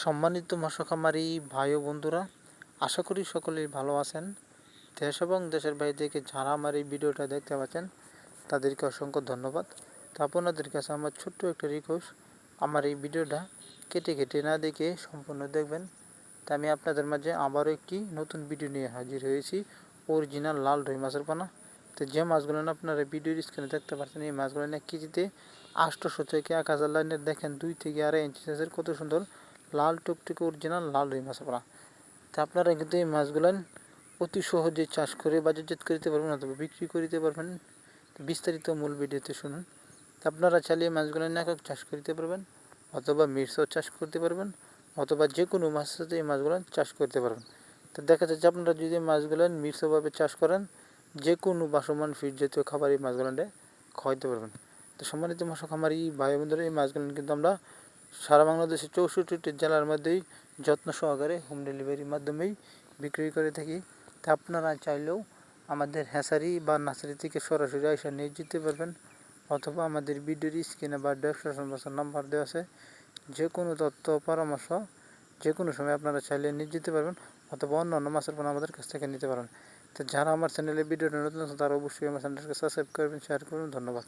সম্মানিত মৎস্য খামারি ভাই ও বন্ধুরা, আশা করি সকলেই ভালো আছেন। দেশ এবং দেশের বাইরে থেকে যারা আমার এই ভিডিওটা দেখতে পাচ্ছেন তাদেরকে অসংখ্য ধন্যবাদ। তো আপনাদের কাছে আমার ছোট্ট একটা রিকোয়েস্ট, আমার এই ভিডিওটা কেটে কেটে না দেখে সম্পূর্ণ দেখবেন। তা আমি আপনাদের মাঝে আবারও একটি নতুন ভিডিও নিয়ে হাজির হয়েছি, অরিজিনাল লাল রুই মাছের পোনা। তো যে মাছগুলো আপনারা ভিডিওর স্ক্রিনে দেখতে পাচ্ছেন, এই মাছগুলো না কেজিতে 800 থেকে 1000 লাইনের দেখেন 2 থেকে 2.5 ইঞ্চি সাইজের কত সুন্দর লাল টুকটুকে অরিজিনাল লাল রুই মাছের পোনা। তা আপনারা কিন্তু এই মাছগুলো অতি সহজে চাষ করে বাজারজাত করতে পারবেন অথবা বিক্রি করতে পারবেন। বিস্তারিত মূল ভিডিওতে শুনুন। তা আপনারা চাইলে মাছগুলো একক চাষ করতে পারবেন, অথবা মিক্সও চাষ করতে পারবেন, অথবা যে কোনো মাছের সাথে এই মাছগুলো চাষ করতে পারবেন। তো দেখা যাচ্ছে আপনারা যদি মাছগুলো মিশ্রভাবে চাষ করেন, যে কোনো বাসমান ফিড জাতীয় খাবার এই মাছগুলো খাওয়াইতে পারবেন। তো সম্মানিত মৎস্য খামারি ভাই বোনদের, এই মাছগুলো কিন্তু আমরা সারা বাংলাদেশের 64টি জেলার মধ্যেই যত্ন সহকারে হোম ডেলিভারির মাধ্যমেই বিক্রি করে থাকি। তা আপনারা চাইলেও আমাদের হ্যাচারি বা নার্সারি থেকে সরাসরি এসে নিয়ে যেতে পারবেন, অথবা আমাদের ভিডিওর স্ক্রিনে বা ডেসক্রিপশন বক্সের নাম্বার দেওয়া আছে। যে কোনো তথ্য পরামর্শ যে কোনো সময় আপনারা চাইলে নিয়ে যেতে পারবেন, অথবা অন্য মাছের পোনা আমাদের কাছ থেকে নিতে পারবেন। তো যারা আমার চ্যানেলে ভিডিওটা নতুন আছে তারা অবশ্যই আমার চ্যানেলটাকে সাবস্ক্রাইব করবেন, শেয়ার করবেন। ধন্যবাদ।